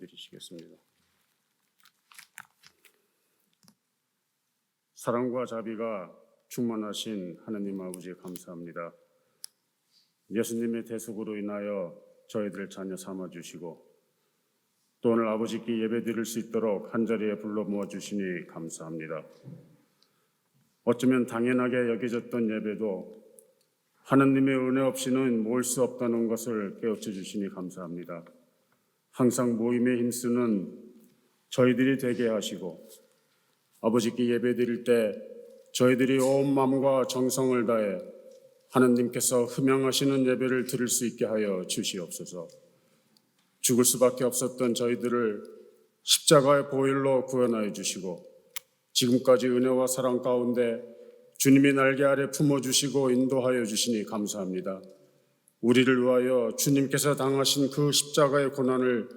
기도드리시겠습니다. 사랑과 자비가 충만하신 하나님 아버지 감사합니다. 예수님의 대속으로 인하여 저희들을 자녀 삼아주시고 또 오늘 아버지께 예배드릴 수 있도록 한자리에 불러 모아주시니 감사합니다. 어쩌면 당연하게 여겨졌던 예배도 하나님의 은혜 없이는 모을 수 없다는 것을 깨우쳐 주시니 감사합니다. 항상 모임에 힘쓰는 저희들이 되게 하시고 아버지께 예배드릴 때 저희들이 온 마음과 정성을 다해 하나님께서 흠양하시는 예배를 드릴 수 있게 하여 주시옵소서. 죽을 수밖에 없었던 저희들을 십자가의 보혈로 구원하여 주시고 지금까지 은혜와 사랑 가운데 주님이 날개 아래 품어주시고 인도하여 주시니 감사합니다. 우리를 위하여 주님께서 당하신 그 십자가의 고난을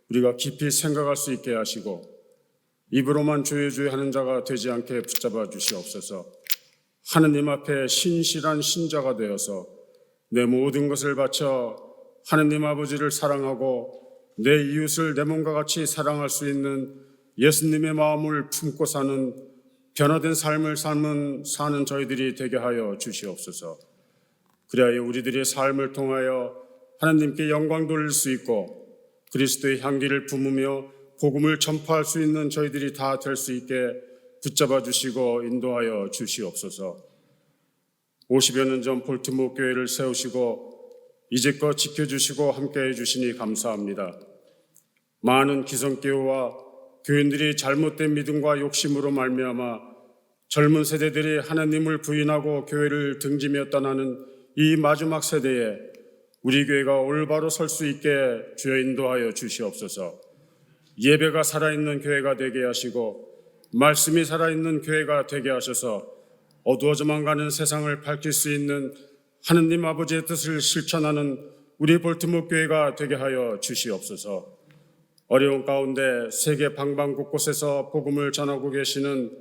우리가 깊이 생각할 수 있게 하시고 입으로만 주여 주여 하는 자가 되지 않게 붙잡아 주시옵소서. 하느님 앞에 신실한 신자가 되어서 내 모든 것을 바쳐 하느님 아버지를 사랑하고 내 이웃을 내 몸과 같이 사랑할 수 있는 예수님의 마음을 품고 사는 변화된 삶을 사는 저희들이 되게 하여 주시옵소서. 그리하여 우리들의 삶을 통하여 하나님께 영광 돌릴 수 있고 그리스도의 향기를 품으며 복음을 전파할 수 있는 저희들이 다 될 수 있게 붙잡아 주시고 인도하여 주시옵소서. 50여 년 전 볼티모어 교회를 세우시고 이제껏 지켜주시고 함께해 주시니 감사합니다. 많은 기성교회와 교인들이 잘못된 믿음과 욕심으로 말미암아 젊은 세대들이 하나님을 부인하고 교회를 등지며 떠나는 이 마지막 세대에 우리 교회가 올바로 설 수 있게 주여 인도하여 주시옵소서. 예배가 살아있는 교회가 되게 하시고 말씀이 살아있는 교회가 되게 하셔서 어두워져만 가는 세상을 밝힐 수 있는 하느님 아버지의 뜻을 실천하는 우리 볼티모어 교회가 되게 하여 주시옵소서. 어려운 가운데 세계 방방 곳곳에서 복음을 전하고 계시는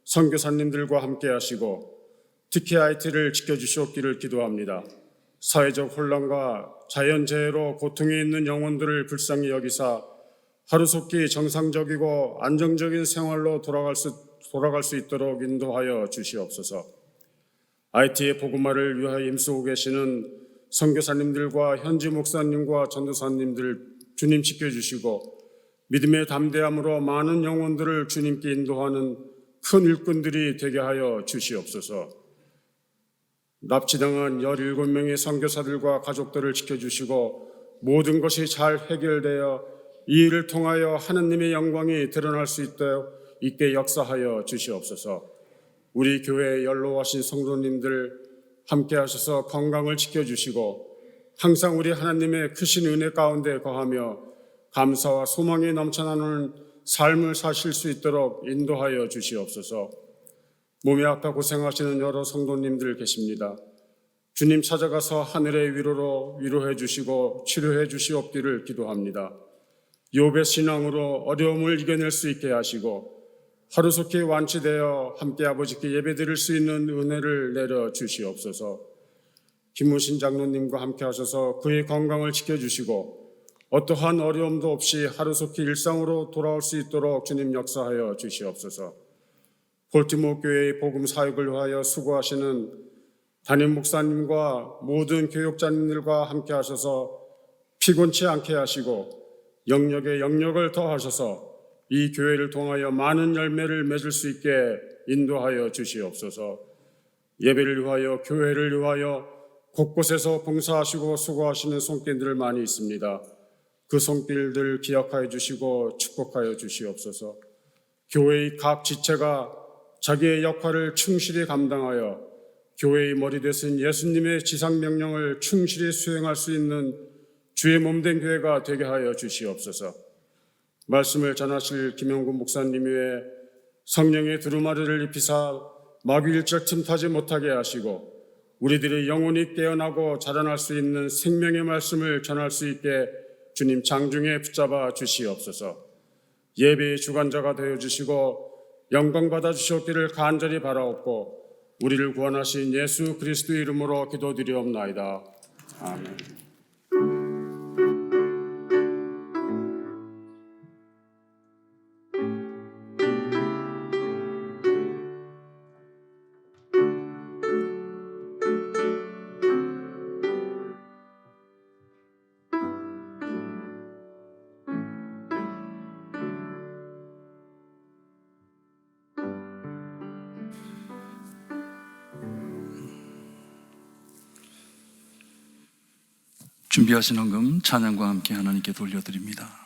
선교사님들과 함께 하시고 특히 IT를 지켜주시옵기를 기도합니다. 사회적 혼란과 자연재해로 고통에 있는 영혼들을 불쌍히 여기사 하루속히 정상적이고 안정적인 생활로 돌아갈 수 있도록 인도하여 주시옵소서. IT의 복음화를 위하여 힘쓰고 계시는 선교사님들과 현지 목사님과 전도사님들 주님 지켜주시고 믿음의 담대함으로 많은 영혼들을 주님께 인도하는 큰 일꾼들이 되게 하여 주시옵소서. 납치당한 17명의 선교사들과 가족들을 지켜주시고 모든 것이 잘 해결되어 이 일을 통하여 하나님의 영광이 드러날 수 있게 역사하여 주시옵소서. 우리 교회에 연로하신 성도님들 함께 하셔서 건강을 지켜주시고 항상 우리 하나님의 크신 은혜 가운데 거하며 감사와 소망이 넘쳐나는 삶을 사실 수 있도록 인도하여 주시옵소서. 몸이 아파 고생하시는 여러 성도님들 계십니다. 주님 찾아가서 하늘의 위로로 위로해 주시고 치료해 주시옵기를 기도합니다. 욥의 신앙으로 어려움을 이겨낼 수 있게 하시고 하루속히 완치되어 함께 아버지께 예배드릴 수 있는 은혜를 내려 주시옵소서. 김무신 장로님과 함께 하셔서 그의 건강을 지켜주시고 어떠한 어려움도 없이 하루속히 일상으로 돌아올 수 있도록 주님 역사하여 주시옵소서. 볼티모어 교회의 복음 사역을 위하여 수고하시는 담임 목사님과 모든 교육자님들과 함께 하셔서 피곤치 않게 하시고 영역에 영역을 더하셔서 이 교회를 통하여 많은 열매를 맺을 수 있게 인도하여 주시옵소서. 예배를 위하여 교회를 위하여 곳곳에서 봉사하시고 수고하시는 손길들 많이 있습니다. 그 손길들 기억하여 주시고 축복하여 주시옵소서. 교회의 각 지체가 자기의 역할을 충실히 감당하여 교회의 머리 되신 예수님의 지상명령을 충실히 수행할 수 있는 주의 몸된 교회가 되게 하여 주시옵소서. 말씀을 전하실 김영군 목사님 외에 성령의 두루마리를 입히사 마귀일절 틈타지 못하게 하시고 우리들이 영혼이 깨어나고 자라날 수 있는 생명의 말씀을 전할 수 있게 주님 장중에 붙잡아 주시옵소서. 예배의 주관자가 되어주시고 영광 받아 주시옵기를 간절히 바라옵고 우리를 구원하신 예수 그리스도의 이름으로 기도드리옵나이다. 아멘. 준비하신 헌금 찬양과 함께 하나님께 돌려드립니다.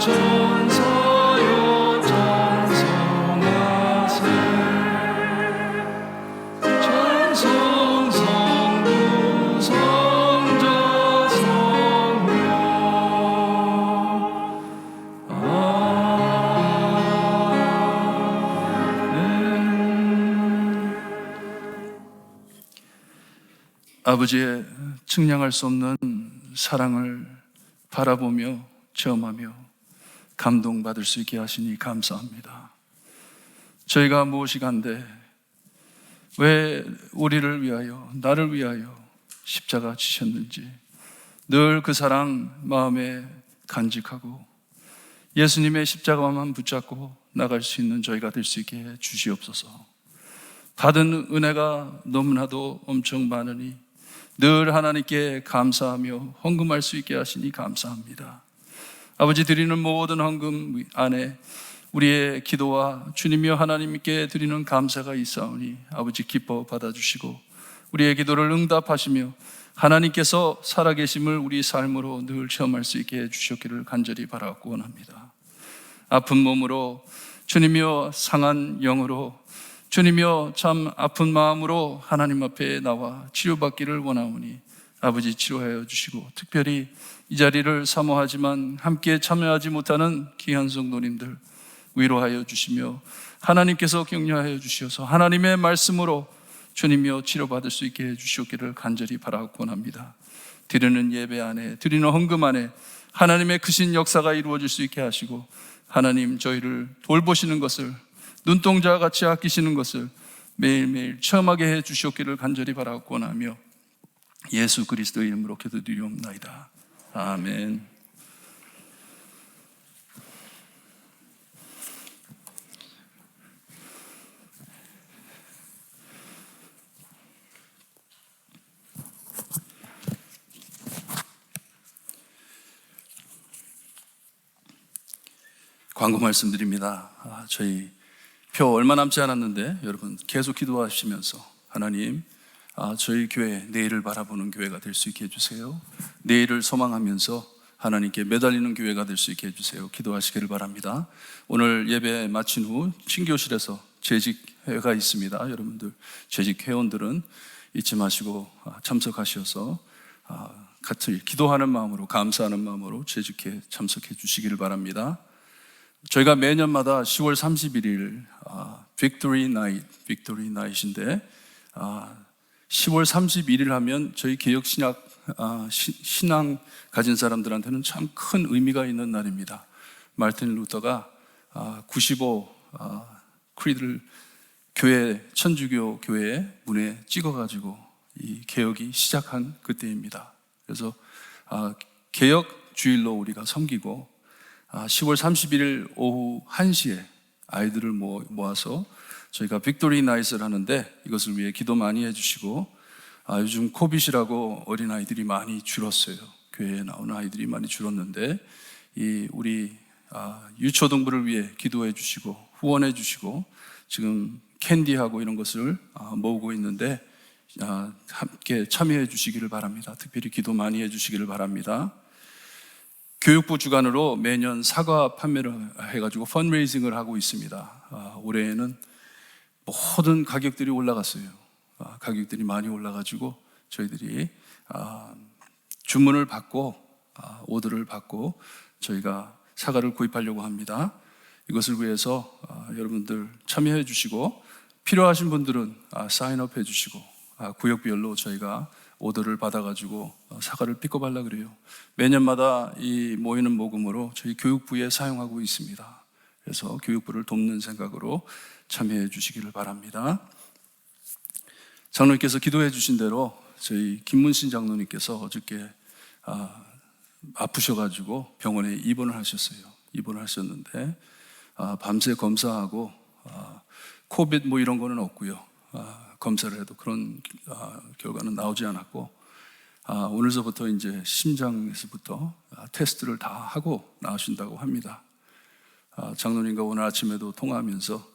천사여 찬송하세. 찬송 성부 성자 성령 아멘. 아버지의 측량할 수 없는 사랑을 바라보며 체험하며 감동받을 수 있게 하시니 감사합니다. 저희가 무엇이 간데 왜 우리를 위하여, 나를 위하여 십자가 지셨는지 늘 그 사랑 마음에 간직하고 예수님의 십자가만 붙잡고 나갈 수 있는 저희가 될 수 있게 해 주시옵소서. 받은 은혜가 너무나도 엄청 많으니 늘 하나님께 감사하며 헌금할 수 있게 하시니 감사합니다. 아버지, 드리는 모든 헌금 안에 우리의 기도와 주님이여 하나님께 드리는 감사가 있사오니 아버지 기뻐 받아주시고 우리의 기도를 응답하시며 하나님께서 살아계심을 우리 삶으로 늘 체험할 수 있게 해주셨기를 간절히 바라고 원합니다. 아픈 몸으로 주님이여 상한 영으로 주님이여 참 아픈 마음으로 하나님 앞에 나와 치료받기를 원하오니 아버지 치료하여 주시고 특별히 이 자리를 사모하지만 함께 참여하지 못하는 귀한 성도님들 위로하여 주시며 하나님께서 격려하여 주시어서 하나님의 말씀으로 주님이여 치료받을 수 있게 해주시기를 간절히 바라고 원합니다. 드리는 예배 안에 드리는 헌금 안에 하나님의 크신 역사가 이루어질 수 있게 하시고 하나님 저희를 돌보시는 것을 눈동자 같이 아끼시는 것을 매일매일 체험하게 해 주시옵기를 간절히 바라고 원하며 예수 그리스도의 이름으로 기도드리옵나이다. 아멘. 광고 말씀드립니다. 저희 표 얼마 남지 않았는데 여러분 계속 기도하시면서 하나님 저희 교회 내일을 바라보는 교회가 될 수 있게 해주세요. 내일을 소망하면서 하나님께 매달리는 교회가 될 수 있게 해주세요. 기도하시기를 바랍니다. 오늘 예배 마친 후 친교실에서 재직회가 있습니다. 여러분들 재직 회원들은 잊지 마시고 참석하셔서 같이 기도하는 마음으로 감사하는 마음으로 재직회 참석해 주시기를 바랍니다. 저희가 매년마다 10월 31일 Victory Night인데 10월 31일 하면 저희 개혁 신앙 가진 사람들한테는 참 큰 의미가 있는 날입니다. 마르틴 루터가 95 크리드를 교회 천주교 교회 문에 찍어가지고 이 개혁이 시작한 그때입니다. 그래서 개혁 주일로 우리가 섬기고 10월 31일 오후 1시에 아이들을 모아서 저희가 빅토리 나잇을 하는데 이것을 위해 기도 많이 해주시고 요즘 코빗이라고 어린아이들이 많이 줄었어요. 교회에 나오는 아이들이 많이 줄었는데 우리 유초등부를 위해 기도해 주시고 후원해 주시고 지금 캔디하고 이런 것을 모으고 있는데 함께 참여해 주시기를 바랍니다. 특별히 기도 많이 해 주시기를 바랍니다. 교육부 주관으로 매년 사과 판매를 해가지고 펀레이징을 하고 있습니다. 올해에는 모든 가격들이 올라갔어요. 가격들이 많이 올라가지고 저희들이 주문을 받고 오더를 받고 저희가 사과를 구입하려고 합니다. 이것을 위해서 여러분들 참여해 주시고 필요하신 분들은 사인업 해 주시고 구역별로 저희가 오더를 받아가지고 사과를 픽업하려고 그래요. 매년마다 이 모이는 모금으로 저희 교육부에 사용하고 있습니다. 그래서 교육부를 돕는 생각으로 참여해 주시기를 바랍니다. 장로님께서 기도해 주신 대로 저희 김문신 장로님께서 어저께 아프셔가지고 병원에 입원을 하셨어요. 입원을 하셨는데 밤새 검사하고 코빗 이런 거는 없고요. 검사를 해도 그런 결과는 나오지 않았고 오늘서부터 이제 심장에서부터 테스트를 다 하고 나오신다고 합니다. 장로님과 오늘 아침에도 통화하면서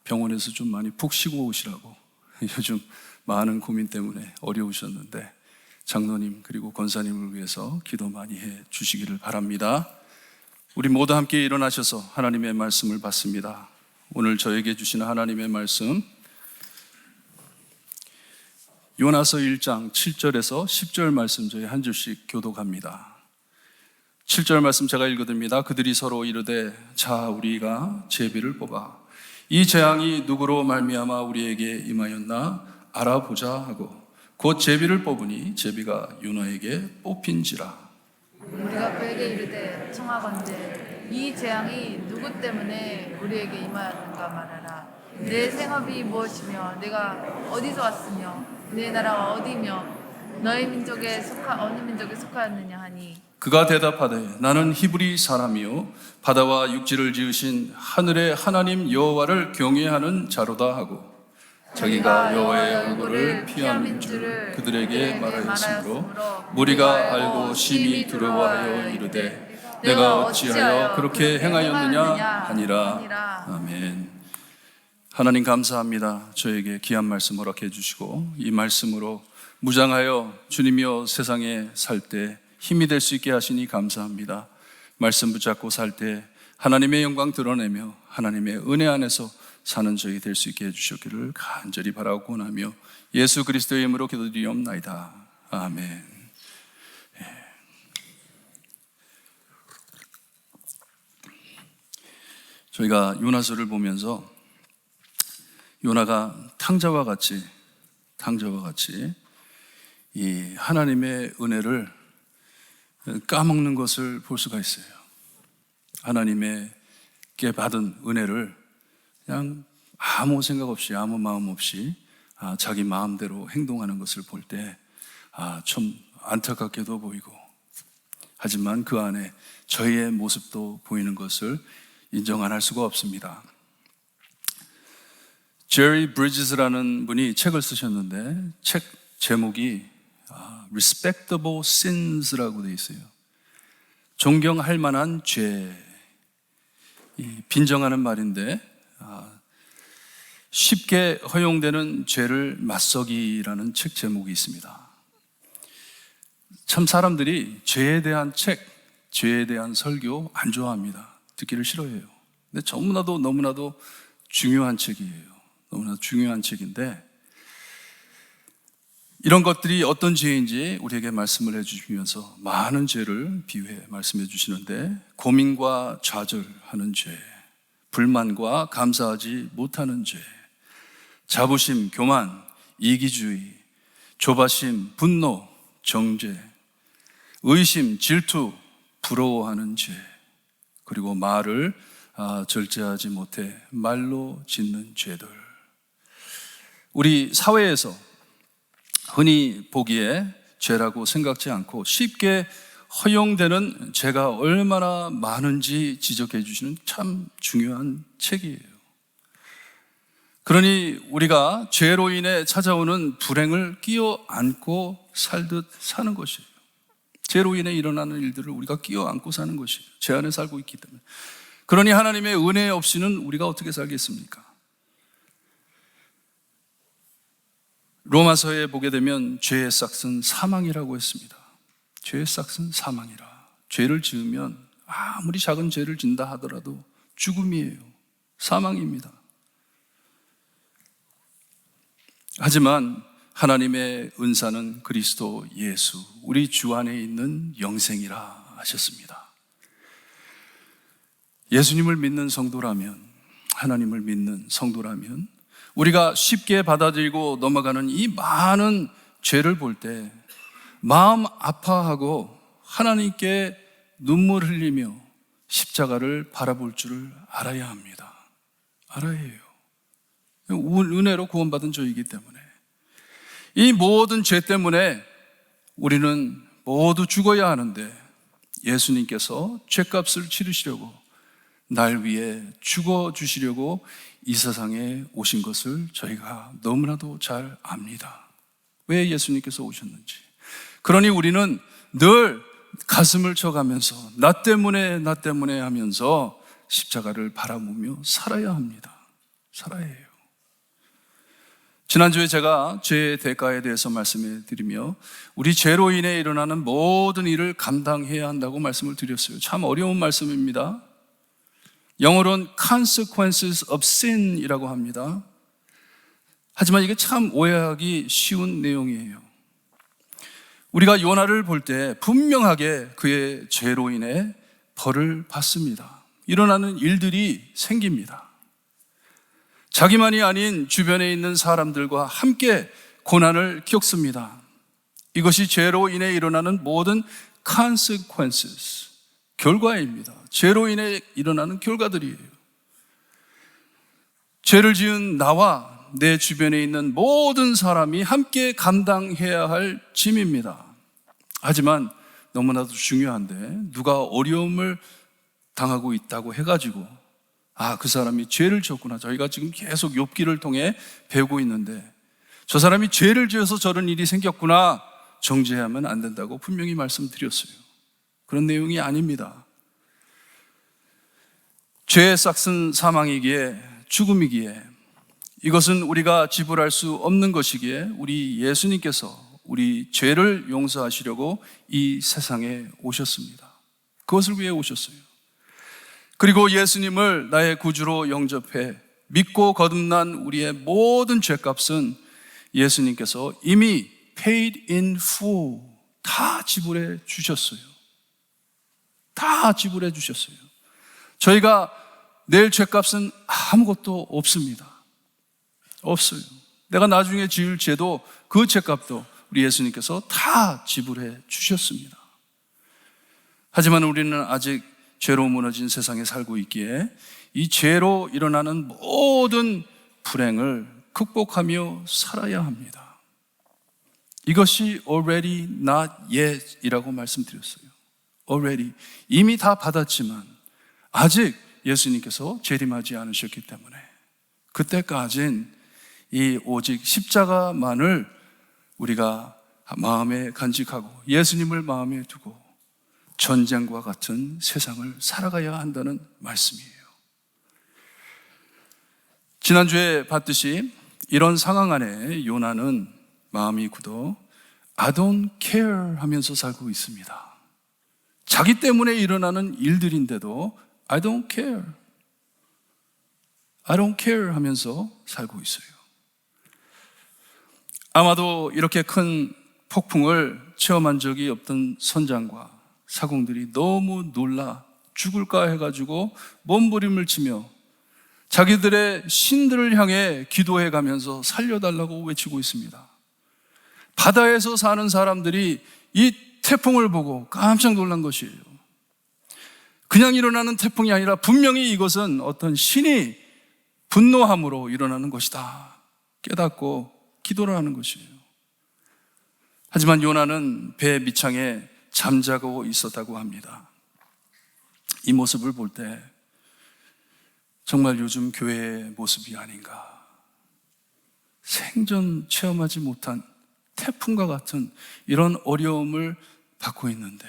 병원에서 좀 많이 푹 쉬고 오시라고 요즘 많은 고민 때문에 어려우셨는데 장로님 그리고 권사님을 위해서 기도 많이 해 주시기를 바랍니다. 우리 모두 함께 일어나셔서 하나님의 말씀을 받습니다. 오늘 저에게 주시는 하나님의 말씀 요나서 1장 7절에서 10절 말씀 저희 한 줄씩 교독합니다. 7절 말씀 제가 읽어드립니다. 그들이 서로 이르되 자 우리가 제비를 뽑아 이 재앙이 누구로 말미암아 우리에게 임하였나 알아보자 하고 곧 제비를 뽑으니 제비가 요나에게 뽑힌지라. 우리가 그에게 이르되 청하건대 이 재앙이 누구 때문에 우리에게 임하였는가 말하라. 내 생업이 무엇이며 내가 어디서 왔으며 내 나라가 어디며 너희 민족에 어느 민족에 속하였느냐 하니 그가 대답하되 나는 히브리 사람이요 바다와 육지를 지으신 하늘의 하나님 여호와를 경외하는 자로다 하고 자기가 여호와의 얼굴을 피하는 줄 그들에게 말하였으므로 무리가 알고 심히 두려워하여 이르되 내가 어찌하여 그렇게 행하였느냐 하니라. 아멘. 하나님 감사합니다. 저에게 귀한 말씀 허락해 주시고 이 말씀으로 무장하여 주님이여 세상에 살 때 힘이 될 수 있게 하시니 감사합니다. 말씀 붙잡고 살 때 하나님의 영광 드러내며 하나님의 은혜 안에서 사는 저희 될 수 있게 해주시기를 간절히 바라고 원하며 예수 그리스도의 이름으로 기도드리옵나이다. 아멘. 저희가 요나서를 보면서 요나가 탕자와 같이 이 하나님의 은혜를 까먹는 것을 볼 수가 있어요. 하나님께 받은 은혜를 그냥 아무 생각 없이 아무 마음 없이 자기 마음대로 행동하는 것을 볼 때 좀 안타깝게도 보이고 하지만 그 안에 저희의 모습도 보이는 것을 인정 안 할 수가 없습니다. 제리 브리지스라는 분이 책을 쓰셨는데 책 제목이 Respectable Sins라고 되어 있어요. 존경할 만한 죄. 빈정하는 말인데 쉽게 허용되는 죄를 맞서기라는 책 제목이 있습니다. 참 사람들이 죄에 대한 책, 죄에 대한 설교 안 좋아합니다. 듣기를 싫어해요. 근데 너무나도 중요한 책이에요. 너무나 중요한 책인데 이런 것들이 어떤 죄인지 우리에게 말씀을 해주시면서 많은 죄를 비유해 말씀해 주시는데 고민과 좌절하는 죄, 불만과 감사하지 못하는 죄, 자부심, 교만, 이기주의, 조바심, 분노, 정죄, 의심, 질투, 부러워하는 죄, 그리고 말을 절제하지 못해 말로 짓는 죄들. 우리 사회에서 흔히 보기에 죄라고 생각지 않고 쉽게 허용되는 죄가 얼마나 많은지 지적해 주시는 참 중요한 책이에요. 그러니 우리가 죄로 인해 찾아오는 불행을 끼어 안고 살듯 사는 것이에요. 죄로 인해 일어나는 일들을 우리가 끼어 안고 사는 것이에요. 죄 안에 살고 있기 때문에. 그러니 하나님의 은혜 없이는 우리가 어떻게 살겠습니까? 로마서에 보게 되면 죄의 싹은 사망이라고 했습니다. 죄의 싹은 사망이라. 죄를 지으면 아무리 작은 죄를 짓는다 하더라도 죽음이에요. 사망입니다. 하지만 하나님의 은사는 그리스도 예수, 우리 주 안에 있는 영생이라 하셨습니다. 예수님을 믿는 성도라면, 하나님을 믿는 성도라면 우리가 쉽게 받아들이고 넘어가는 이 많은 죄를 볼 때 마음 아파하고 하나님께 눈물 흘리며 십자가를 바라볼 줄을 알아야 합니다. 알아야 해요. 은혜로 구원받은 저이기 때문에 이 모든 죄 때문에 우리는 모두 죽어야 하는데 예수님께서 죄값을 치르시려고 날 위해 죽어주시려고 이 세상에 오신 것을 저희가 너무나도 잘 압니다. 왜 예수님께서 오셨는지. 그러니 우리는 늘 가슴을 쳐가면서 나 때문에 하면서 십자가를 바라보며 살아야 합니다. 살아야 해요. 지난주에 제가 죄의 대가에 대해서 말씀해 드리며 우리 죄로 인해 일어나는 모든 일을 감당해야 한다고 말씀을 드렸어요. 참 어려운 말씀입니다. 영어로는 consequences of sin이라고 합니다. 하지만 이게 참 오해하기 쉬운 내용이에요. 우리가 요나를 볼 때 분명하게 그의 죄로 인해 벌을 받습니다. 일어나는 일들이 생깁니다. 자기만이 아닌 주변에 있는 사람들과 함께 고난을 겪습니다. 이것이 죄로 인해 일어나는 모든 consequences, 결과입니다. 죄로 인해 일어나는 결과들이에요. 죄를 지은 나와 내 주변에 있는 모든 사람이 함께 감당해야 할 짐입니다. 하지만 너무나도 중요한데 누가 어려움을 당하고 있다고 해가지고 그 사람이 죄를 지었구나. 저희가 지금 계속 욥기를 통해 배우고 있는데 저 사람이 죄를 지어서 저런 일이 생겼구나 정죄하면 안 된다고 분명히 말씀드렸어요. 그런 내용이 아닙니다. 죄의 싹은 사망이기에 죽음이기에 이것은 우리가 지불할 수 없는 것이기에 우리 예수님께서 우리 죄를 용서하시려고 이 세상에 오셨습니다. 그것을 위해 오셨어요. 그리고 예수님을 나의 구주로 영접해 믿고 거듭난 우리의 모든 죄값은 예수님께서 이미 paid in full 다 지불해 주셨어요. 다 지불해 주셨어요. 저희가 낼 죄값은 아무것도 없습니다. 없어요. 내가 나중에 지을 죄도 그 죄값도 우리 예수님께서 다 지불해 주셨습니다. 하지만 우리는 아직 죄로 무너진 세상에 살고 있기에 이 죄로 일어나는 모든 불행을 극복하며 살아야 합니다. 이것이 already not yet 이라고 말씀드렸어요. already 이미 다 받았지만 아직 예수님께서 재림하지 않으셨기 때문에 그때까진 이 오직 십자가만을 우리가 마음에 간직하고 예수님을 마음에 두고 전쟁과 같은 세상을 살아가야 한다는 말씀이에요. 지난주에 봤듯이 이런 상황 안에 요나는 마음이 굳어 I don't care 하면서 살고 있습니다. 자기 때문에 일어나는 일들인데도 I don't care, I don't care 하면서 살고 있어요. 아마도 이렇게 큰 폭풍을 체험한 적이 없던 선장과 사공들이 너무 놀라 죽을까 해가지고 몸부림을 치며 자기들의 신들을 향해 기도해 가면서 살려달라고 외치고 있습니다. 바다에서 사는 사람들이 이 태풍을 보고 깜짝 놀란 것이에요. 그냥 일어나는 태풍이 아니라 분명히 이것은 어떤 신이 분노함으로 일어나는 것이다 깨닫고 기도를 하는 것이에요. 하지만 요나는 배 밑창에 잠자고 있었다고 합니다. 이 모습을 볼 때 정말 요즘 교회의 모습이 아닌가. 생전 체험하지 못한 태풍과 같은 이런 어려움을 받고 있는데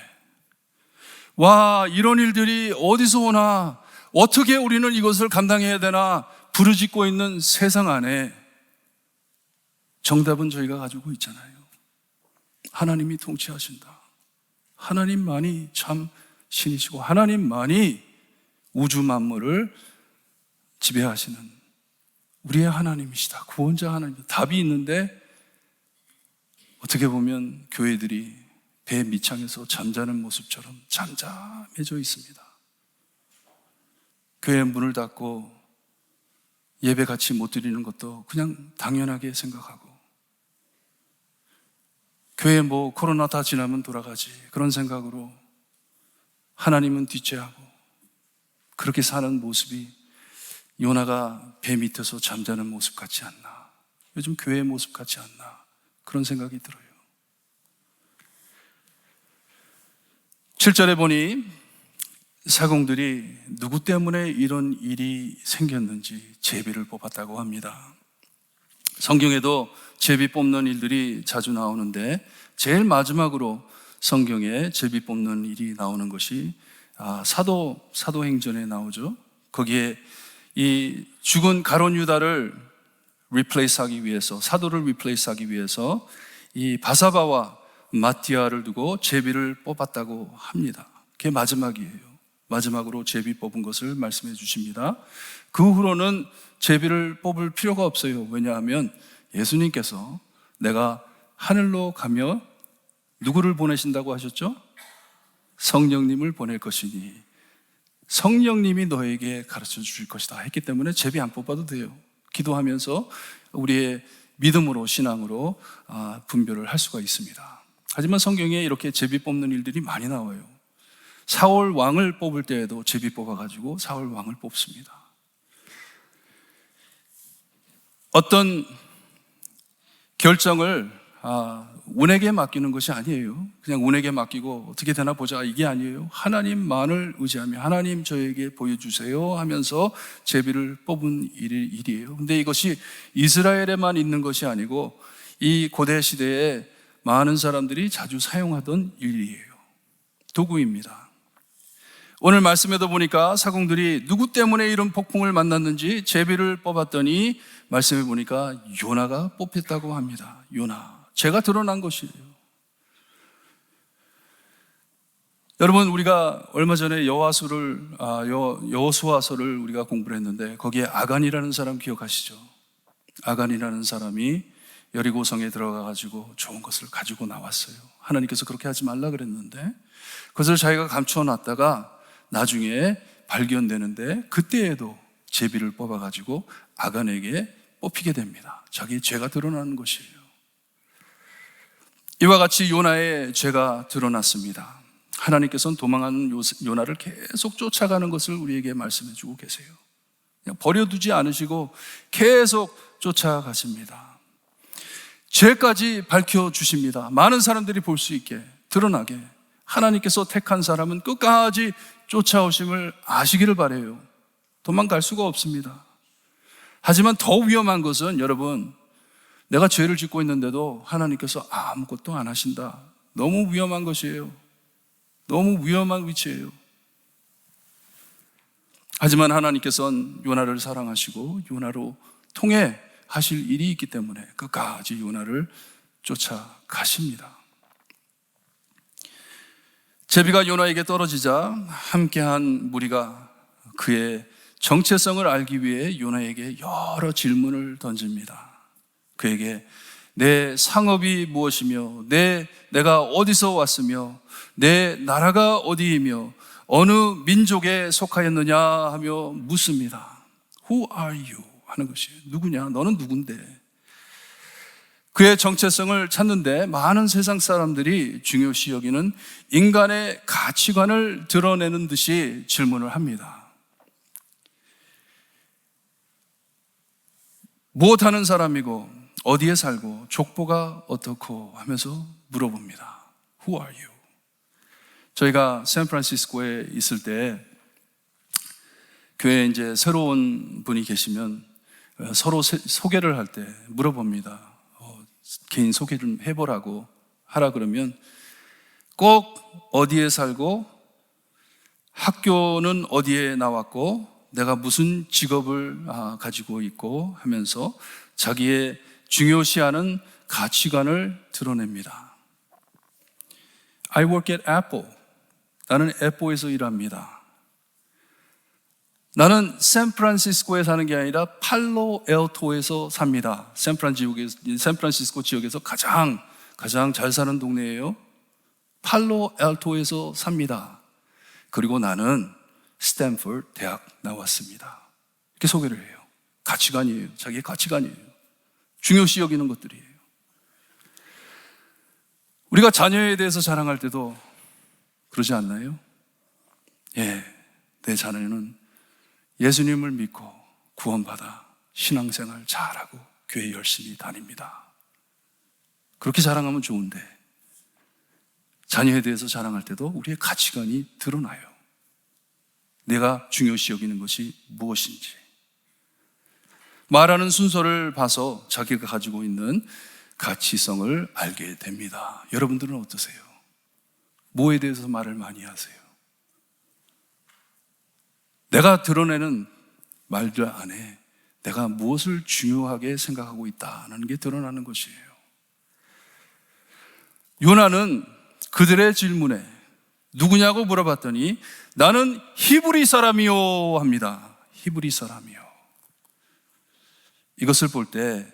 와, 이런 일들이 어디서 오나, 어떻게 우리는 이것을 감당해야 되나 부르짖고 있는 세상 안에 정답은 저희가 가지고 있잖아요. 하나님이 통치하신다. 하나님만이 참 신이시고 하나님만이 우주 만물을 지배하시는 우리의 하나님이시다. 구원자 하나님이다. 답이 있는데 어떻게 보면 교회들이 배 밑창에서 잠자는 모습처럼 잠잠해져 있습니다. 교회 문을 닫고 예배 같이 못 드리는 것도 그냥 당연하게 생각하고 교회 코로나 다 지나면 돌아가지 그런 생각으로 하나님은 뒷죄하고 그렇게 사는 모습이 요나가 배 밑에서 잠자는 모습 같지 않나, 요즘 교회의 모습 같지 않나 그런 생각이 들어요. 7절에 보니 사공들이 누구 때문에 이런 일이 생겼는지 제비를 뽑았다고 합니다. 성경에도 제비 뽑는 일들이 자주 나오는데 제일 마지막으로 성경에 제비 뽑는 일이 나오는 것이 사도행전에 나오죠. 거기에 이 죽은 가룟 유다를 리플레이스하기 위해서, 사도를 리플레이스하기 위해서 이 바사바와 마띠아를 두고 제비를 뽑았다고 합니다. 그게 마지막이에요. 마지막으로 제비 뽑은 것을 말씀해 주십니다. 그 후로는 제비를 뽑을 필요가 없어요. 왜냐하면 예수님께서 내가 하늘로 가며 누구를 보내신다고 하셨죠? 성령님을 보낼 것이니 성령님이 너에게 가르쳐 주실 것이다 했기 때문에 제비 안 뽑아도 돼요. 기도하면서 우리의 믿음으로, 신앙으로 분별을 할 수가 있습니다. 하지만 성경에 이렇게 제비 뽑는 일들이 많이 나와요. 사울 왕을 뽑을 때에도 제비 뽑아가지고 사울 왕을 뽑습니다. 어떤 결정을 운에게 맡기는 것이 아니에요. 그냥 운에게 맡기고 어떻게 되나 보자, 이게 아니에요. 하나님만을 의지하며 하나님 저에게 보여주세요 하면서 제비를 뽑은 일이에요. 근데 이것이 이스라엘에만 있는 것이 아니고 이 고대 시대에 많은 사람들이 자주 사용하던 일이에요. 도구입니다. 오늘 말씀에도 보니까 사공들이 누구 때문에 이런 폭풍을 만났는지 제비를 뽑았더니 말씀해 보니까 요나가 뽑혔다고 합니다. 요나, 죄가 드러난 것이에요. 여러분, 우리가 얼마 전에 여호수아서를 우리가 공부를 했는데 거기에 아간이라는 사람 기억하시죠? 아간이라는 사람이 여리고성에 들어가 가지고 좋은 것을 가지고 나왔어요. 하나님께서 그렇게 하지 말라 그랬는데 그것을 자기가 감추어 놨다가 나중에 발견되는데 그때에도 제비를 뽑아 가지고 아간에게 뽑히게 됩니다. 자기의 죄가 드러나는 것이에요. 이와 같이 요나의 죄가 드러났습니다. 하나님께서는 도망하는 요나를 계속 쫓아가는 것을 우리에게 말씀해 주고 계세요. 그냥 버려두지 않으시고 계속 쫓아가십니다. 죄까지 밝혀주십니다. 많은 사람들이 볼 수 있게, 드러나게. 하나님께서 택한 사람은 끝까지 쫓아오심을 아시기를 바라요. 도망갈 수가 없습니다. 하지만 더 위험한 것은 여러분, 내가 죄를 짓고 있는데도 하나님께서 아무것도 안 하신다. 너무 위험한 것이에요. 너무 위험한 위치예요. 하지만 하나님께서는 요나를 사랑하시고 요나로 통해 하실 일이 있기 때문에 끝까지 요나를 쫓아가십니다. 제비가 요나에게 떨어지자 함께한 무리가 그의 정체성을 알기 위해 요나에게 여러 질문을 던집니다. 그에게 내 상업이 무엇이며 내가 어디서 왔으며 내 나라가 어디이며 어느 민족에 속하였느냐 하며 묻습니다. Who are you? 하는 것이에요. 누구냐? 너는 누군데? 그의 정체성을 찾는데 많은 세상 사람들이 중요시 여기는 인간의 가치관을 드러내는 듯이 질문을 합니다. 무엇하는 사람이고 어디에 살고 족보가 어떻고 하면서 물어봅니다. Who are you? 저희가 샌프란시스코에 있을 때 교회에 이제 새로운 분이 계시면 서로 소개를 할 때 물어봅니다. 개인 소개 좀 해보라고 하라 그러면 꼭 어디에 살고 학교는 어디에 나왔고 내가 무슨 직업을 가지고 있고 하면서 자기의 중요시하는 가치관을 드러냅니다. I work at Apple. 나는 애플에서 일합니다. 나는 샌프란시스코에 사는 게 아니라 팔로알토에서 삽니다. 샌프란시스코 지역에서 가장 잘 사는 동네예요. 팔로알토에서 삽니다. 그리고 나는 스탠퍼드 대학 나왔습니다. 이렇게 소개를 해요. 가치관이에요. 자기의 가치관이에요. 중요시 여기는 것들이에요. 우리가 자녀에 대해서 자랑할 때도 그러지 않나요? 예, 내 자녀는 예수님을 믿고 구원받아 신앙생활 잘하고 교회 열심히 다닙니다. 그렇게 자랑하면 좋은데 자녀에 대해서 자랑할 때도 우리의 가치관이 드러나요. 내가 중요시 여기는 것이 무엇인지. 말하는 순서를 봐서 자기가 가지고 있는 가치성을 알게 됩니다. 여러분들은 어떠세요? 뭐에 대해서 말을 많이 하세요? 내가 드러내는 말들 안에 내가 무엇을 중요하게 생각하고 있다는 게 드러나는 것이에요. 요나는 그들의 질문에 누구냐고 물어봤더니 나는 히브리 사람이요 합니다. 히브리 사람이요. 이것을 볼 때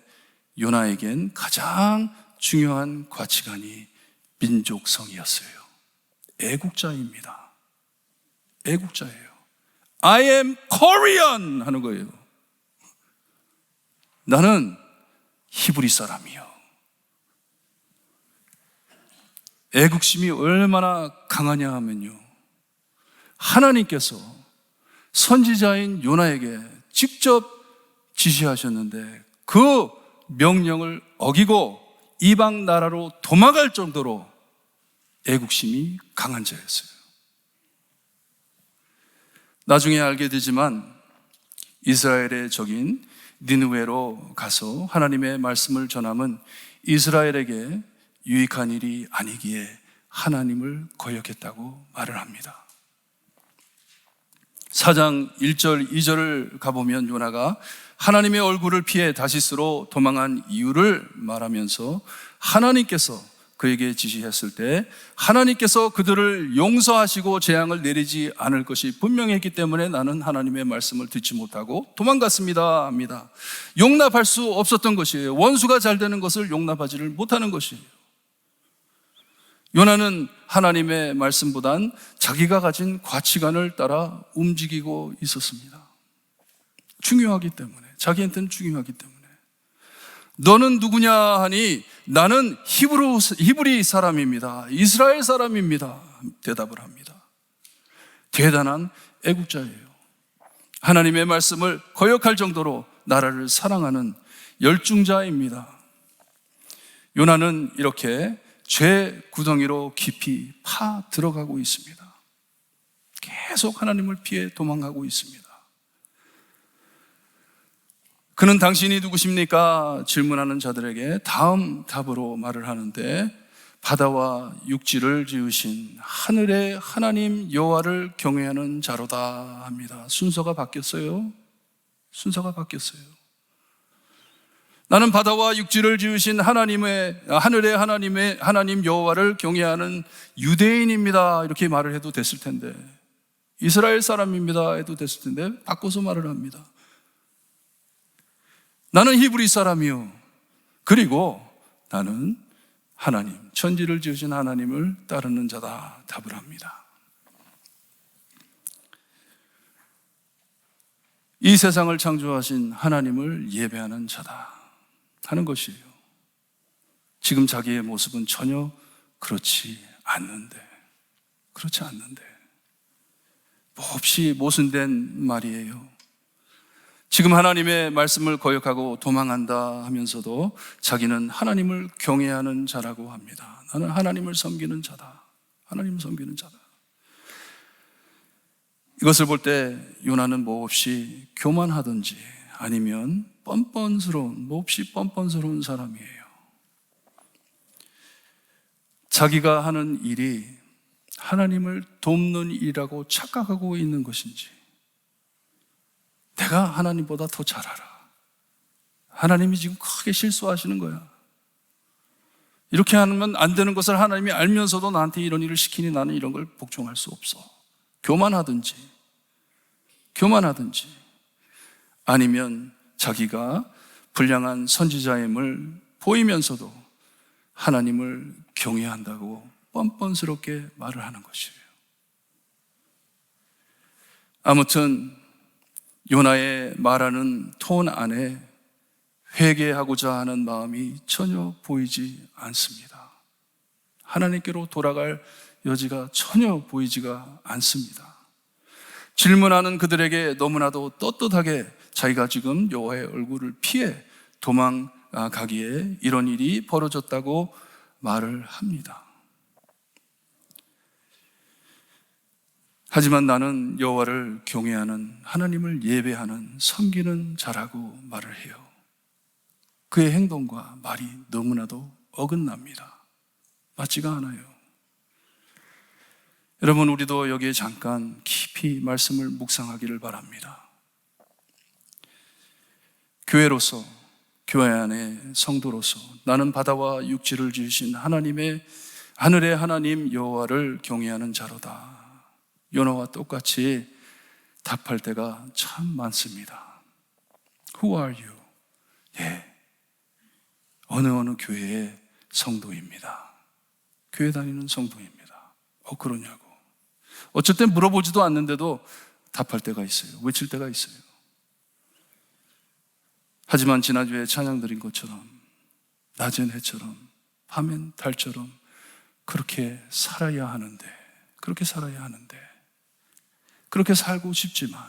요나에겐 가장 중요한 가치관이 민족성이었어요. 애국자입니다. 애국자예요. I am Korean 하는 거예요. 나는 히브리 사람이요. 애국심이 얼마나 강하냐 하면요, 하나님께서 선지자인 요나에게 직접 지시하셨는데 그 명령을 어기고 이방 나라로 도망갈 정도로 애국심이 강한 자였어요. 나중에 알게 되지만 이스라엘의 적인 니느웨로 가서 하나님의 말씀을 전함은 이스라엘에게 유익한 일이 아니기에 하나님을 거역했다고 말을 합니다. 4장 1절 2절을 가보면 요나가 하나님의 얼굴을 피해 다시스로 도망한 이유를 말하면서 하나님께서 그에게 지시했을 때 하나님께서 그들을 용서하시고 재앙을 내리지 않을 것이 분명했기 때문에 나는 하나님의 말씀을 듣지 못하고 도망갔습니다 합니다. 용납할 수 없었던 것이에요. 원수가 잘 되는 것을 용납하지를 못하는 것이에요. 요나는 하나님의 말씀보단 자기가 가진 가치관을 따라 움직이고 있었습니다. 중요하기 때문에, 자기한테는 중요하기 때문에. 너는 누구냐 하니 나는 히브리 사람입니다. 이스라엘 사람입니다. 대답을 합니다. 대단한 애국자예요. 하나님의 말씀을 거역할 정도로 나라를 사랑하는 열중자입니다. 요나는 이렇게 죄 구덩이로 깊이 파 들어가고 있습니다. 계속 하나님을 피해 도망가고 있습니다. 그는 당신이 누구십니까? 질문하는 자들에게 다음 답으로 말을 하는데 바다와 육지를 지으신 하늘의 하나님 여호와를 경외하는 자로다 합니다. 순서가 바뀌었어요. 순서가 바뀌었어요. 나는 바다와 육지를 지으신 하늘의 하나님 여호와를 경외하는 유대인입니다. 이렇게 말을 해도 됐을 텐데, 이스라엘 사람입니다 해도 됐을 텐데 바꿔서 말을 합니다. 나는 히브리 사람이요. 그리고 나는 하나님, 천지를 지으신 하나님을 따르는 자다 답을 합니다. 이 세상을 창조하신 하나님을 예배하는 자다 하는 것이에요. 지금 자기의 모습은 전혀 그렇지 않는데 몹시 모순된 말이에요. 지금 하나님의 말씀을 거역하고 도망한다 하면서도 자기는 하나님을 경외하는 자라고 합니다. 나는 하나님을 섬기는 자다. 하나님을 섬기는 자다. 이것을 볼 때 요나는 몹시 교만하든지 아니면 몹시 뻔뻔스러운 사람이에요. 자기가 하는 일이 하나님을 돕는 일이라고 착각하고 있는 것인지, 내가 하나님보다 더 잘 알아. 하나님이 지금 크게 실수하시는 거야. 이렇게 하면 안 되는 것을 하나님이 알면서도 나한테 이런 일을 시키니 나는 이런 걸 복종할 수 없어. 교만하든지 아니면 자기가 불량한 선지자임을 보이면서도 하나님을 경외한다고 뻔뻔스럽게 말을 하는 것이에요. 아무튼 요나의 말하는 톤 안에 회개하고자 하는 마음이 전혀 보이지 않습니다. 하나님께로 돌아갈 여지가 전혀 보이지가 않습니다. 질문하는 그들에게 너무나도 떳떳하게 자기가 지금 여호와의 얼굴을 피해 도망가기에 이런 일이 벌어졌다고 말을 합니다. 하지만 나는 여호와를 경외하는, 하나님을 예배하는, 섬기는 자라고 말을 해요. 그의 행동과 말이 너무나도 어긋납니다. 맞지가 않아요. 여러분, 우리도 여기에 잠깐 깊이 말씀을 묵상하기를 바랍니다. 교회로서, 교회 안의 성도로서 나는 바다와 육지를 지으신 하나님의 하늘의 하나님 여호와를 경외하는 자로다. 요나와 똑같이 답할 때가 참 많습니다. Who are you? 예, 어느 교회의 성도입니다. 교회 다니는 성도입니다. 그러냐고. 어쩔 땐 물어보지도 않는데도 답할 때가 있어요. 외칠 때가 있어요. 하지만 지난주에 찬양 드린 것처럼 낮엔 해처럼 밤엔 달처럼 그렇게 살아야 하는데, 그렇게 살고 싶지만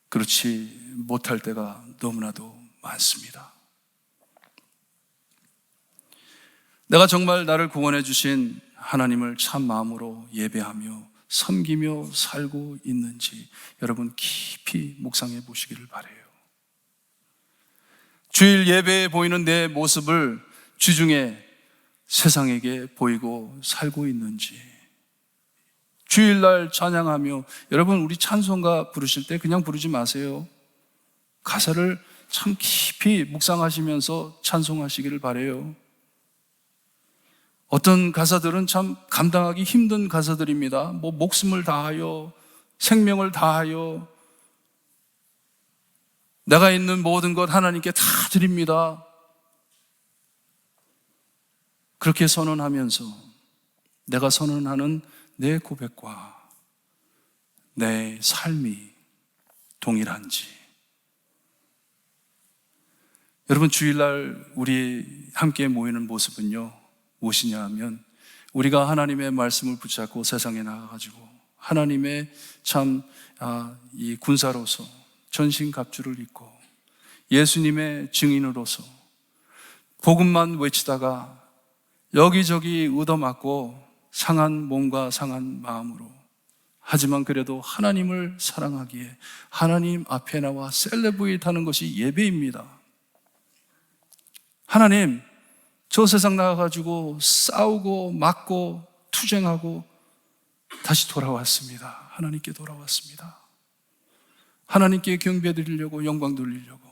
그렇지 못할 때가 너무나도 많습니다. 내가 정말 나를 구원해 주신 하나님을 참 마음으로 예배하며 섬기며 살고 있는지 여러분 깊이 묵상해 보시기를 바라요. 주일 예배에 보이는 내 모습을 주중에 세상에게 보이고 살고 있는지, 주일날 찬양하며, 여러분 우리 찬송가 부르실 때 그냥 부르지 마세요. 가사를 참 깊이 묵상하시면서 찬송하시기를 바라요. 어떤 가사들은 참 감당하기 힘든 가사들입니다. 목숨을 다하여, 생명을 다하여, 내가 있는 모든 것 하나님께 다 드립니다. 그렇게 선언하면서 내가 선언하는 내 고백과 내 삶이 동일한지. 여러분 주일날 우리 함께 모이는 모습은요 무엇이냐 하면, 우리가 하나님의 말씀을 붙잡고 세상에 나가가지고 하나님의 참 이 군사로서 전신갑주를 입고 예수님의 증인으로서 복음만 외치다가 여기저기 얻어맞고 상한 몸과 상한 마음으로, 하지만 그래도 하나님을 사랑하기에 하나님 앞에 나와 셀레브레이트하는 것이 예배입니다. 하나님, 저 세상 나가가지고 싸우고 맞고 투쟁하고 다시 돌아왔습니다. 하나님께 돌아왔습니다. 하나님께 경배 드리려고, 영광 돌리려고.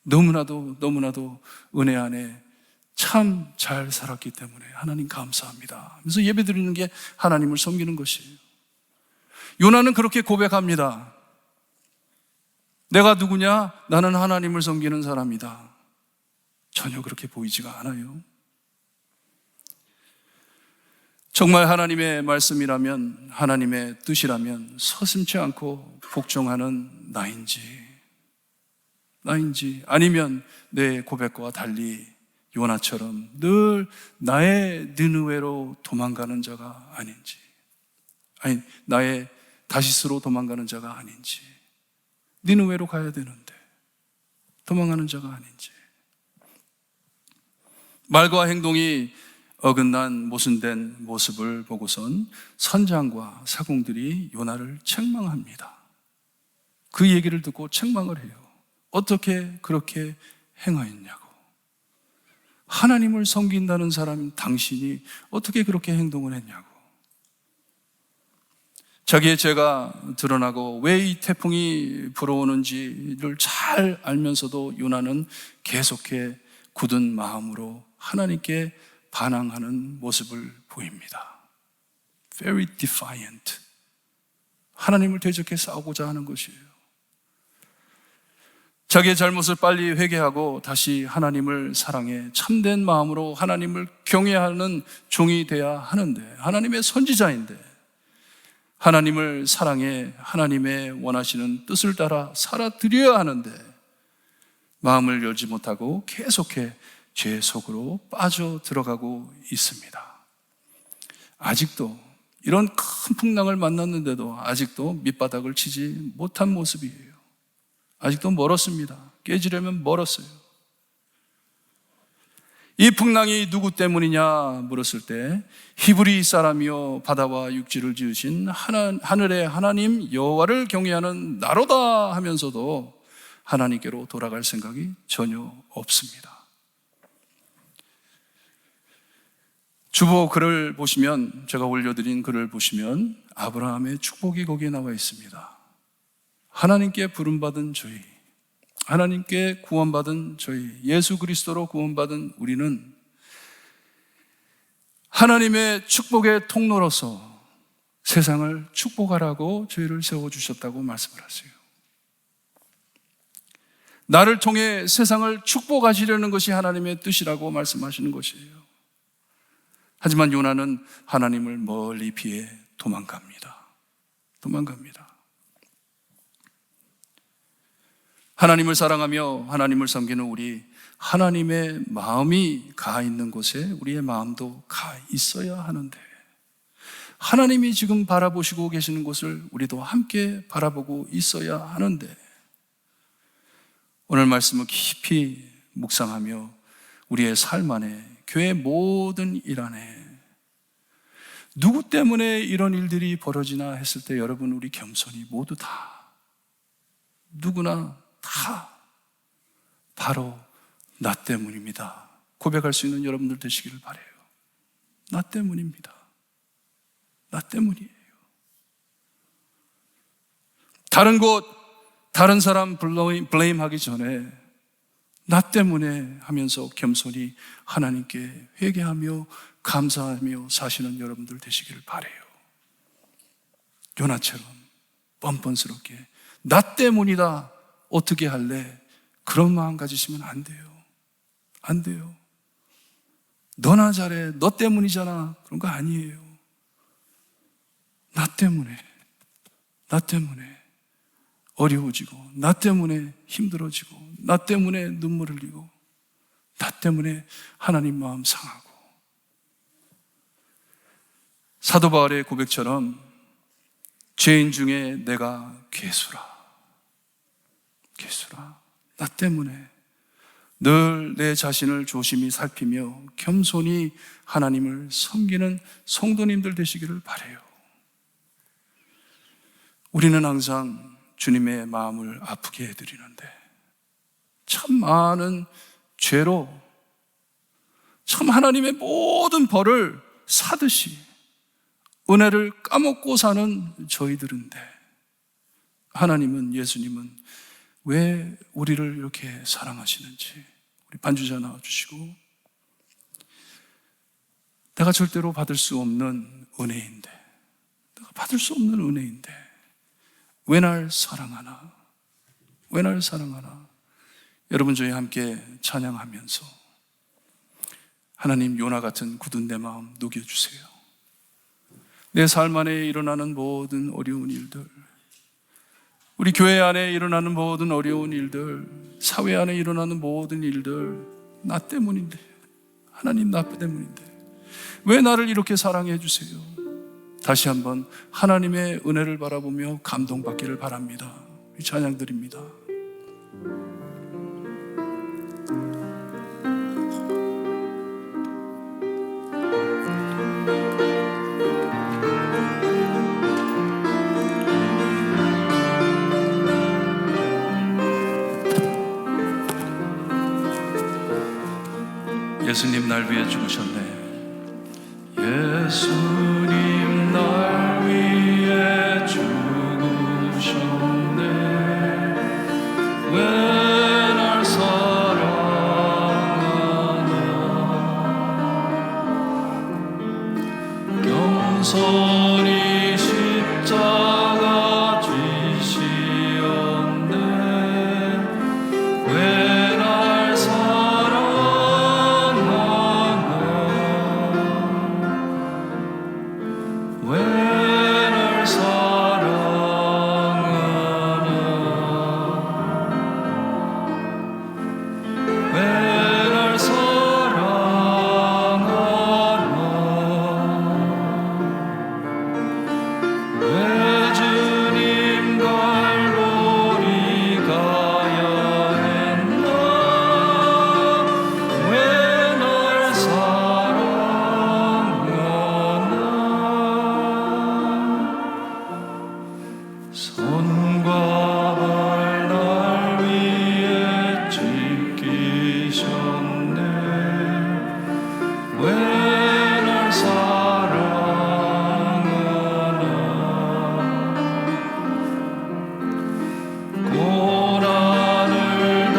너무나도 은혜 안에 참 잘 살았기 때문에 하나님 감사합니다. 그래서 예배 드리는 게 하나님을 섬기는 것이에요. 요나는 그렇게 고백합니다. 내가 누구냐? 나는 하나님을 섬기는 사람이다. 전혀 그렇게 보이지가 않아요. 정말 하나님의 말씀이라면, 하나님의 뜻이라면 서슴지 않고 복종하는 나인지 아니면 내 고백과 달리 요나처럼 늘 나의 느느웨로 도망가는 자가 아닌지, 아니 나의 다시스로 도망가는 자가 아닌지, 느느웨로 가야 되는데 도망가는 자가 아닌지. 말과 행동이 어긋난 모순된 모습을 보고선 선장과 사공들이 요나를 책망합니다. 그 얘기를 듣고 책망을 해요. 어떻게 그렇게 행하였냐고. 하나님을 섬긴다는 사람 당신이 어떻게 그렇게 행동을 했냐고. 자기의 죄가 드러나고 왜 이 태풍이 불어오는지를 잘 알면서도 요나는 계속해 굳은 마음으로 하나님께 반항하는 모습을 보입니다. Very defiant. 하나님을 대적해 싸우고자 하는 것이에요. 자기의 잘못을 빨리 회개하고 다시 하나님을 사랑해 참된 마음으로 하나님을 경외하는 종이 되어야 하는데, 하나님의 선지자인데, 하나님을 사랑해 하나님의 원하시는 뜻을 따라 살아드려야 하는데 마음을 열지 못하고 계속해 죄 속으로 빠져 들어가고 있습니다. 아직도 이런 큰 풍랑을 만났는데도 아직도 밑바닥을 치지 못한 모습이에요. 아직도 멀었습니다. 깨지려면 멀었어요. 이 풍랑이 누구 때문이냐 물었을 때 히브리 사람이요 바다와 육지를 지으신 하늘의 하나님 여호와를 경외하는 나로다 하면서도 하나님께로 돌아갈 생각이 전혀 없습니다. 주보 글을 보시면, 제가 올려드린 글을 보시면 아브라함의 축복이 거기에 나와 있습니다. 하나님께 부름받은 저희, 하나님께 구원받은 저희, 예수 그리스도로 구원받은 우리는 하나님의 축복의 통로로서 세상을 축복하라고 저희를 세워주셨다고 말씀을 하세요. 나를 통해 세상을 축복하시려는 것이 하나님의 뜻이라고 말씀하시는 것이에요. 하지만 요나는 하나님을 멀리 피해 도망갑니다. 하나님을 사랑하며 하나님을 섬기는 우리, 하나님의 마음이 가 있는 곳에 우리의 마음도 가 있어야 하는데, 하나님이 지금 바라보시고 계시는 곳을 우리도 함께 바라보고 있어야 하는데, 오늘 말씀을 깊이 묵상하며 우리의 삶 안에, 교회 모든 일 안에 누구 때문에 이런 일들이 벌어지나 했을 때, 여러분, 우리 겸손히 모두 다, 누구나 다 바로 나 때문입니다 고백할 수 있는 여러분들 되시기를 바라요. 나 때문입니다. 나 때문이에요. 다른 곳, 다른 사람 블레임하기 전에 나 때문에 하면서 겸손히 하나님께 회개하며 감사하며 사시는 여러분들 되시기를 바라요. 요나처럼 뻔뻔스럽게 나 때문이다, 어떻게 할래? 그런 마음 가지시면 안 돼요. 안 돼요. 너나 잘해, 너 때문이잖아, 그런 거 아니에요. 나 때문에 어려워지고, 나 때문에 힘들어지고, 나 때문에 눈물 흘리고, 나 때문에 하나님 마음 상하고. 사도 바울의 고백처럼 죄인 중에 내가 괴수라. 나 때문에 늘 내 자신을 조심히 살피며 겸손히 하나님을 섬기는 성도님들 되시기를 바라요. 우리는 항상 주님의 마음을 아프게 해드리는데, 참 많은 죄로 참 하나님의 모든 벌을 사듯이 은혜를 까먹고 사는 저희들인데, 하나님은, 예수님은 왜 우리를 이렇게 사랑하시는지. 우리 반주자 나와주시고. 내가 절대로 받을 수 없는 은혜인데, 왜 날 사랑하나? 여러분, 저희 함께 찬양하면서 하나님, 요나 같은 굳은 내 마음 녹여주세요. 내 삶 안에 일어나는 모든 어려운 일들, 우리 교회 안에 일어나는 모든 어려운 일들, 사회 안에 일어나는 모든 일들, 나 때문인데, 하나님, 나 때문인데 왜 나를 이렇게 사랑해 주세요? 다시 한번 하나님의 은혜를 바라보며 감동받기를 바랍니다. 찬양 드립니다. 예수님 날 위해 죽으셨네. 예수님 날 위해 죽으셨네. 왜 날 사랑하나? 겸손히 십자가 지시었네. 왜 날 고난을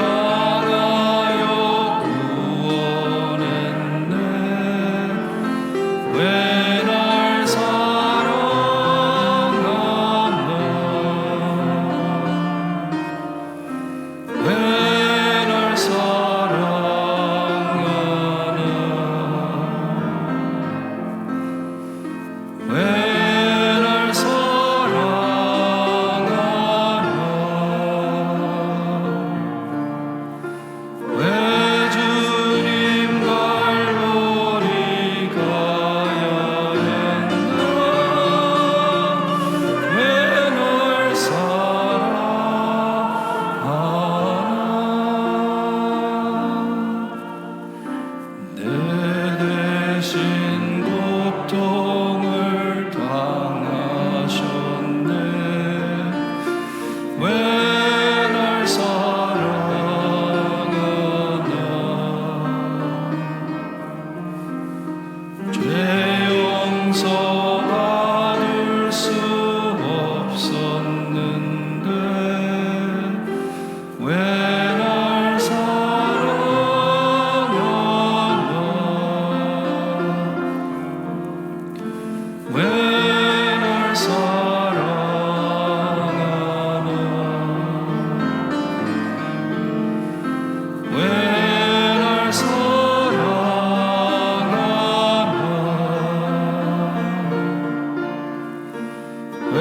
왜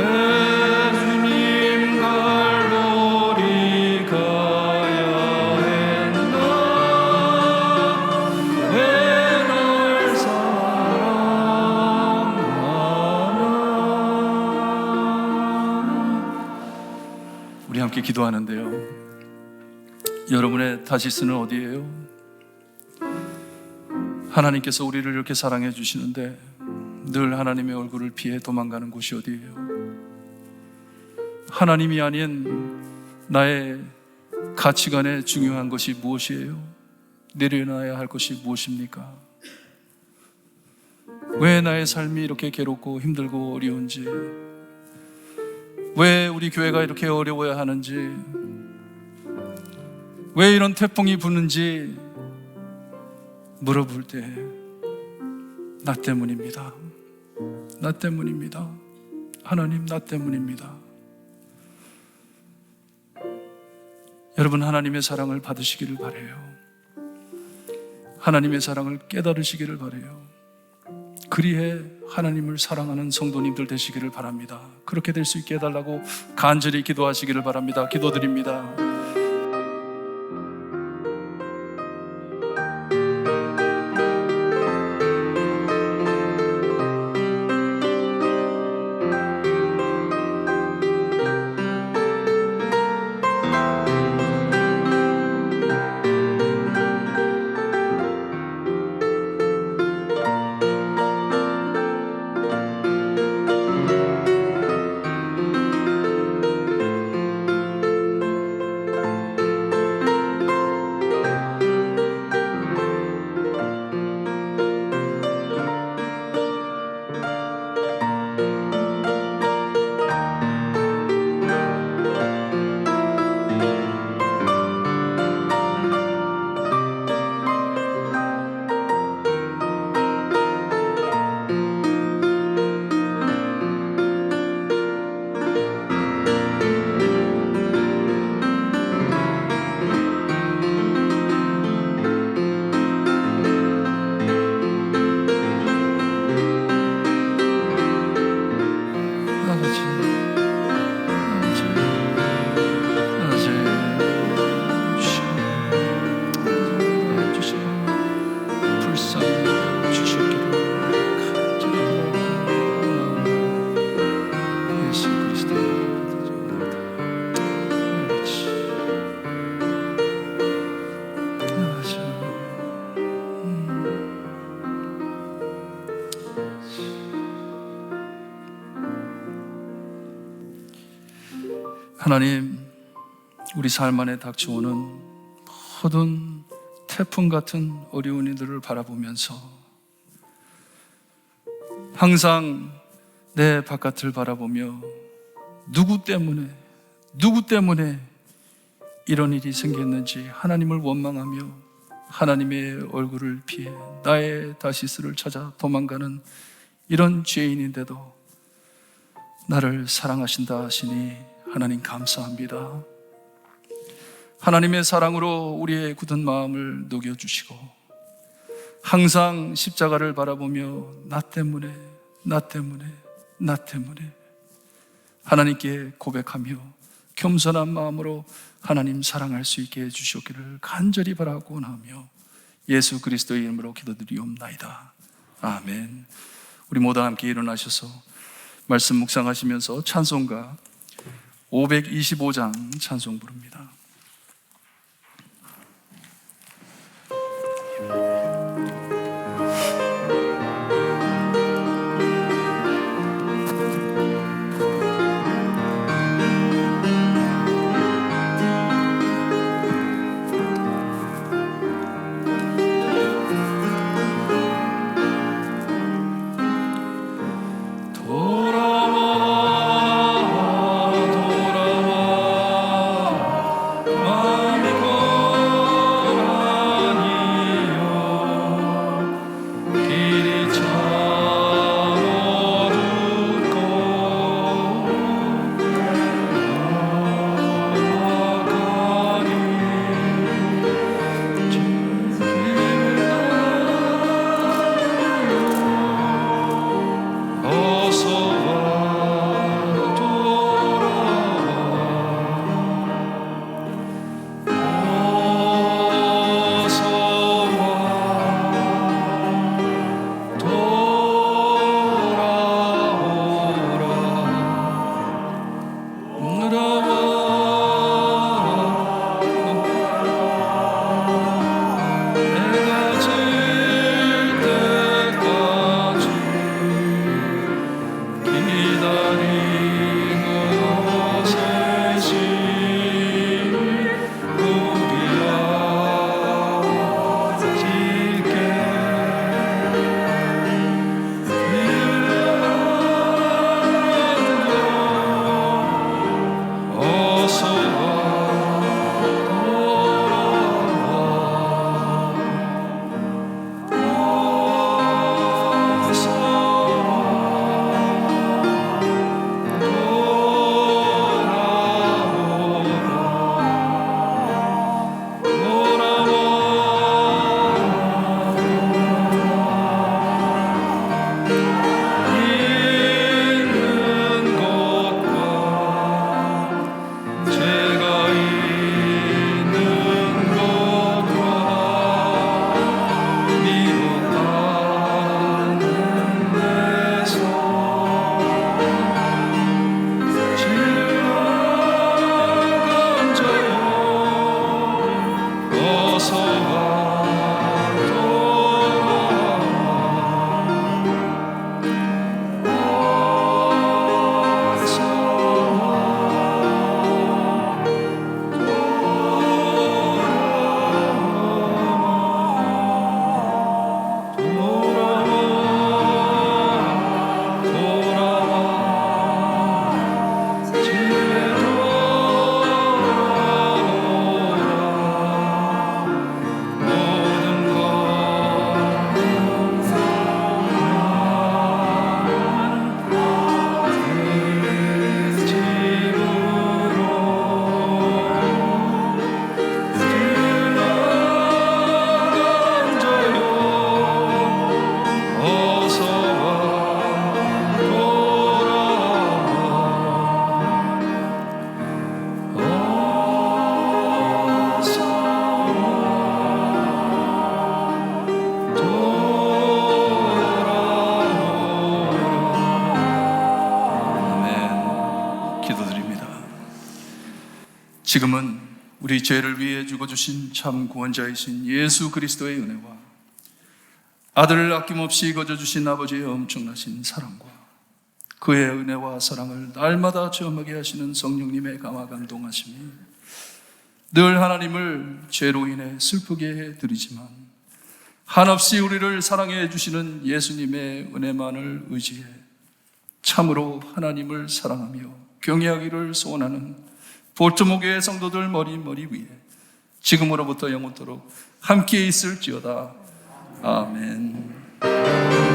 주님 갈보리 가야 했나 왜 날 사랑하나. 우리 함께 기도하는데요, 여러분의 다시스는 어디예요? 하나님께서 우리를 이렇게 사랑해 주시는데 늘 하나님의 얼굴을 피해 도망가는 곳이 어디예요? 하나님이 아닌 나의 가치관에 중요한 것이 무엇이에요? 내려놔야 할 것이 무엇입니까? 왜 나의 삶이 이렇게 괴롭고 힘들고 어려운지, 왜 우리 교회가 이렇게 어려워야 하는지, 왜 이런 태풍이 부는지 물어볼 때 나 때문입니다. 나 때문입니다. 하나님, 나 때문입니다. 여러분, 하나님의 사랑을 받으시기를 바라요. 하나님의 사랑을 깨달으시기를 바라요. 그리해 하나님을 사랑하는 성도님들 되시기를 바랍니다. 그렇게 될 수 있게 해달라고 간절히 기도하시기를 바랍니다. 기도드립니다. 하나님, 우리 삶 안에 닥쳐오는 모든 태풍 같은 어려운 이들을 바라보면서 항상 내 바깥을 바라보며 누구 때문에 이런 일이 생겼는지 하나님을 원망하며 하나님의 얼굴을 피해 나의 다시스를 찾아 도망가는 이런 죄인인데도 나를 사랑하신다 하시니 하나님 감사합니다. 하나님의 사랑으로 우리의 굳은 마음을 녹여주시고 항상 십자가를 바라보며 나 때문에 하나님께 고백하며 겸손한 마음으로 하나님 사랑할 수 있게 해주시기를 간절히 바라고 나오며 예수 그리스도의 이름으로 기도드리옵나이다. 아멘. 우리 모두 함께 일어나셔서 말씀 묵상하시면서 찬송가 525장 찬송 부릅니다. 기도드립니다. 지금은 우리 죄를 위해 죽어주신 참 구원자이신 예수 그리스도의 은혜와 아들을 아낌없이 거저주신 아버지의 엄청나신 사랑과 그의 은혜와 사랑을 날마다 체험하게 하시는 성령님의 감화 감동하심이 늘 하나님을 죄로 인해 슬프게 해드리지만 한없이 우리를 사랑해 주시는 예수님의 은혜만을 의지해 참으로 하나님을 사랑하며 경외하기를 소원하는 볼트목의 성도들 머리 위에 지금으로부터 영원토록 함께 있을지어다. 아멘.